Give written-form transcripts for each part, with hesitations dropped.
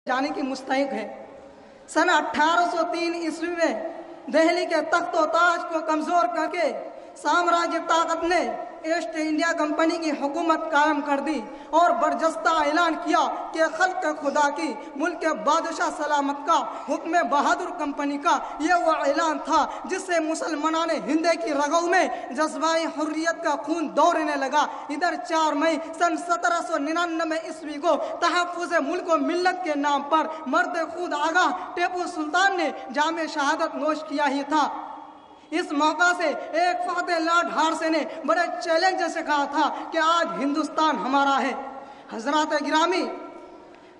जाने की मुस्तहिक है। सन 1803 ईस्वी में दिल्ली के तख्त व ताज को कमज़ोर करके साम्राज्य ताकत ने ईस्ट इंडिया कंपनी की हुकूमत कायम कर दी और बरजस्ता ऐलान किया कि खल्क खुदा की मुल्क के बादशाह सलामत का हुक्म बहादुर कंपनी का ये वो ऐलान था जिससे मुसलमानों ने हिंदे की रगों में जज्बाए हुर्रियत का खून दौड़ने लगा। इधर 4 मई सन 1799 ईस्वी को तहफ़्फ़ुज़ मुल्क व मिल्लत के नाम पर मर्द खुद आगाह टीपू सुल्तान ने जामे शहादत नोश किया ही था। इस मौका से एक फ़तेह लॉर्ड हार्से ने बड़े चैलेंज से कहा था कि आज हिंदुस्तान हमारा है। हजरात गिरामी,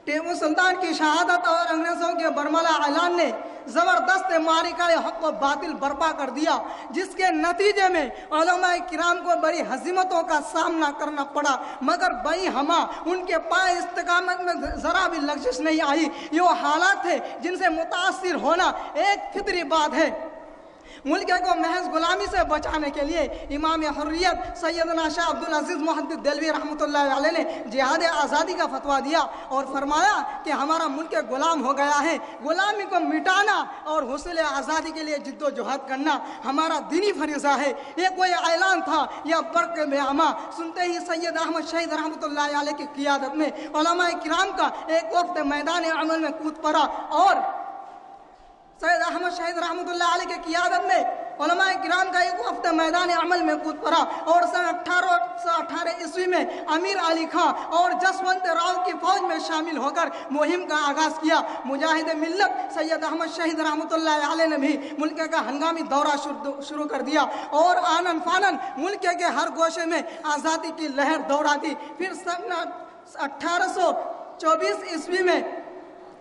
टीपू सुल्तान की शहादत और अंग्रेज़ों के बरमला ऐलान ने ज़बरदस्त मारिका हक़ व बातिल बर्पा कर दिया, जिसके नतीजे में उलमाए किराम को बड़ी हज़ीमतों का सामना करना पड़ा, मगर बई हमा उनके पाए इस्तिकामत में ज़रा भी लग़ज़िश नहीं आई। ये वो हालात थे जिनसे मुतासिर होना एक फितरी बात है। मुल्क को महज गुलामी से बचाने के लिए इमाम हुर्रियत सैयदना शाह अब्दुल अजीज़ मुहद्दिस देलवी रहमतुल्लाह अलैह ने जिहाद आज़ादी का फतवा दिया और फरमाया कि हमारा मुल्क गुलाम हो गया है, गुलामी को मिटाना और हुसूल आज़ादी के लिए जिद्दोजहद करना हमारा दीनी फरीज़ा है। ये कोई ऐलान था या बर्क़ में आमा सुनते ही सैयद अहमद शहीद रहमतुल्लाह अलैह की क़ियादत में उलमाए किराम का एक वफ़द मैदान अमल में कूद पड़ा और सैयद अहमद शहीद रहमतुल्लाह अलैह के क़ियादत में उलमाए किराम का एक वफ़द मैदान अमल में कूद पड़ा और सन 1818 ईस्वी में अमीर अली खां और जसवंत राव की फ़ौज में शामिल होकर मुहिम का आगाज़ किया। मुजाहिद मिल्लत सैयद अहमद शहीद रहमतुल्लाह अलैह ने भी मुल्क का हंगामी दौरा शुरू कर दिया और आनन फानन मुल्क के हर गोशे में आज़ादी की लहर दौड़ा दी। फिर सन 1824 ईस्वी में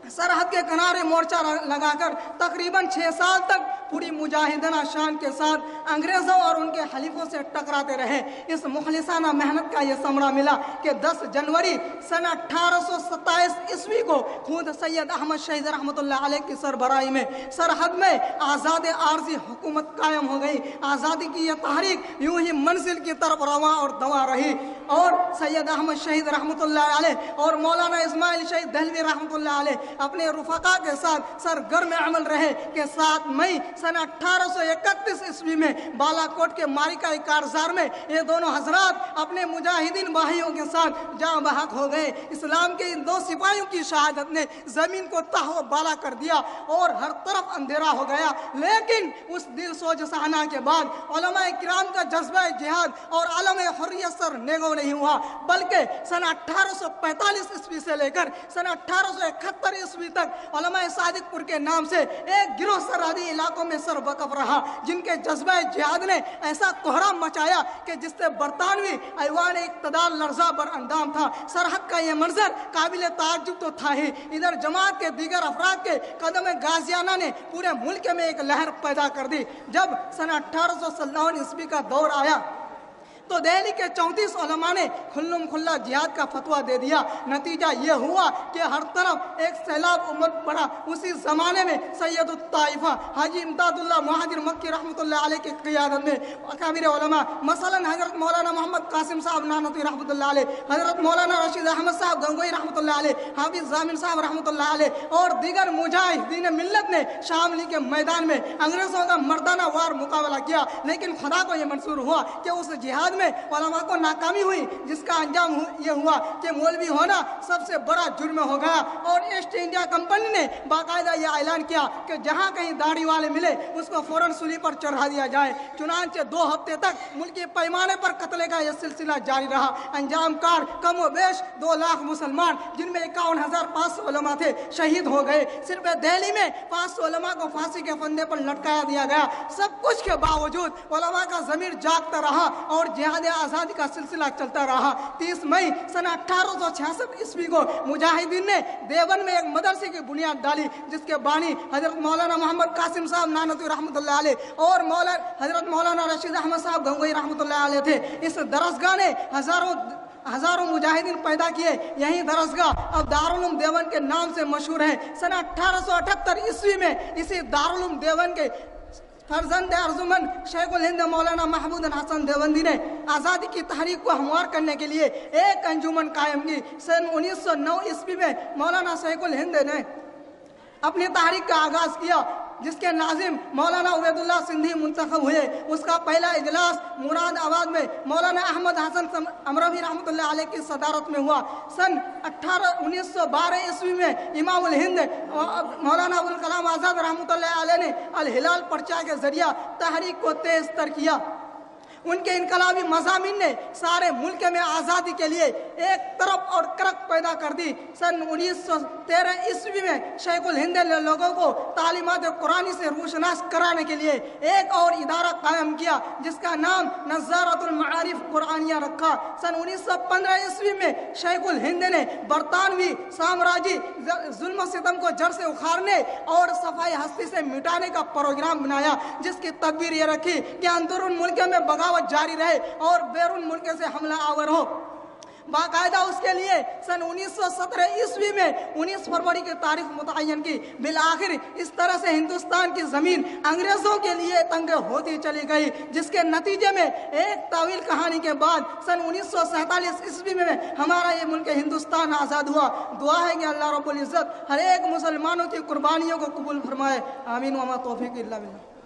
सरहद के किनारे मोर्चा लगाकर तकरीबन 6 साल तक पूरी मुजाहिदाना शान के साथ अंग्रेज़ों और उनके हलीफों से टकराते रहे। इस मुखलिसाना मेहनत का ये समरा मिला कि 10 जनवरी सन 1827 ईस्वी को खुद सैयद अहमद शहीद रहमतुल्लाह अलैह की सरबराही में सरहद में आज़ाद आर्जी हुकूमत कायम हो गई। आज़ादी की यह तहरीक यूं ही मंजिल की तरफ रवा और दवा रही और सैयद अहमद शहीद रहमतुल्लाह अलैह और मौलाना इस्माइल शहीद दहलवी रहमतुल्लाह अलैह अपने रुफका के साथ सरगर्म अमल रहे कि 7 मई सन 1831 ईस्वी में बालाकोट के मारिका कारजार में ये दोनों हजरात अपने मुजाहिदीन भाइयों के साथ जाँ बहक हो गए। इस्लाम के इन 2 सिपाहियों की शहादत ने ज़मीन को तहव बाला कर दिया और हर तरफ अंधेरा हो गया। लेकिन उस दिल सोज सहना के बाद उलमाए किराम का जज्बा जिहाद और आलम हुर्रियत सर नेगो नहीं हुआ, बल्कि सन 1845 ईस्वी से लेकर सन 1871 ईस्वी तक उलमाए सादिकपुर के नाम से एक गिरोह सरहदी इलाकों में सरबकफ रहा, जिनके जज्बा जिहाद ने ऐसा कोहराम मचाया कि जिससे बरतानवी ऐवान इक़्तिदार लर्जा बर अंदाम था। सरहद का ये मंजर काबिल ताज्जुब तो था ही, इधर जमात के दीगर अफराद के कदम गाजियाना ने पूरे मुल्क में एक लहर पैदा कर दी। जब सन 1857 ईस्वी का दौर आया तो दिल्ली के 34 उलमा ने खुल्लम खुल्ला जिहाद का फतवा दे दिया। नतीजा ये हुआ कि हर तरफ एक सैलाब उम्मत पड़ा। उसी ज़माने में सैयद ताइफा हाजी इमदादुल्लाह मुहाजिर मक्की रहमतुल्लाह अलैह की क़ियादत में अकाबिर उलमा मसलन हज़रत मौलाना मोहम्मद कासिम साहब नानवी रहमतुल्लाह अलैह, हज़रत मौलाना रशीद अहमद साहब गंगोई रहमतुल्लाह अलैह, हाफिज़ जामिन साहब रहमतुल्लाह अलैह और दीगर मुजाहिदीन मिल्लत ने शामली के मैदान में अंग्रेज़ों का मर्दाना वार मुकाबला किया। लेकिन खुदा को यह मंजूर हुआ कि उस जिहाद उलमा को नाकामी हुई, जिसका अंजाम ये हुआ कि मौलवी होना सबसे बड़ा जुर्म हो गया और ईस्ट इंडिया कंपनी ने बाकायदा ये ऐलान किया कि जहां कहीं दाढ़ी वाले मिले उसको फौरन सूली पर चढ़ा दिया जाए। चुनांचे 2 हफ्ते तक मुल्की पैमाने पर कत्ले का यह सिलसिला जारी रहा। अंजाम कार कम व बेश 2 लाख मुसलमान, जिनमें 51,500 उलमा थे, शहीद हो गए। सिर्फ दिल्ली में 500 उलमा को फांसी के फंदे पर लटकाया दिया गया। सब कुछ के बावजूद उलमा का ज़मीर जागता रहा और जिहाद आज़ादी का सिलसिला चलता रहा। 30 मई सन 1866 ईस्वी को मुजाहिदीन ने देवबंद में एक मदरसे की बुनियाद डाली, जिसके बानी हजरत मौलाना मोहम्मद कासिम साहब नानवी रहमतुल्लाह अलैह और हजरत मौलाना रशीद अहमद साहब गंगोई रहमतुल्लाह अलैह थे। इस दरसगाह ने हजारों मुजाहिदीन पैदा किए। यही दरसगाह अब दारुल उलूम देवबंद के नाम से मशहूर है। सन 1878 ईस्वी में इसी दारुल उलूम देवबंद के फर्जंद अर्जुमन शेखुल हिंद मौलाना महमूद हसन देवबंदी ने आज़ादी की तहरीक को हमवार करने के लिए एक अंजुमन कायम की। सन 1909 ईस्वी में मौलाना शेखुल हिंद ने अपनी तहरीक का आगाज़ किया, जिसके नाजिम मौलाना उबैदुल्लाह सिंधी मुंतखब हुए। उसका पहला इजलास मुरादाबाद में मौलाना अहमद हसन अमरवी रहमतुल्लाह अलैह की सदारत में हुआ। सन 1912 ईस्वी में इमामुल हिंद मौलाना अबुल कलाम आज़ाद रहमतुल्लाह अलैह ने अल हिलाल पर्चा के जरिया तहरीक को तेज तर किया। उनके इनकलाबी मज़ामीन ने सारे मुल्क में आज़ादी के लिए एक तरफ और करक पैदा कर दी। सन 1913 ईस्वी में शेखुल हिंद ने लोगों को तालीमात कुरानी से रोशनास कराने के लिए एक और इदारा कायम किया, जिसका नाम नज़ारतुल मआरिफ कुरानिया रखा। सन 1915 ईस्वी में शेखुल हिंद ने बरतानवी साम्राज्य जुल्म सितम को जड़ से उखाड़ने और सफाई हस्ती से मिटाने का प्रोग्राम बनाया, जिसकी तदबीर ये रखी कि अंदरून मुल्क में बगावत जारी रहे और बैरून मुल्क से हमला आवर हो। बाकायदा उसके लिए सन 1917 ईस्वी में 19 फरवरी की तारीख मुतय्यन की। बिल आखिर इस तरह से हिंदुस्तान की ज़मीन अंग्रेज़ों के लिए तंग होती चली गई, जिसके नतीजे में एक तावील कहानी के बाद सन 1947 ईस्वी में हमारा ये मुल्क हिंदुस्तान आज़ाद हुआ। दुआ है कि अल्लाह रब्बुल इज़्ज़त हर एक मुसलमानों की कुर्बानियों को कबूल फरमाए। आमीन व मा तौफीक इल्ला बिल्लाह।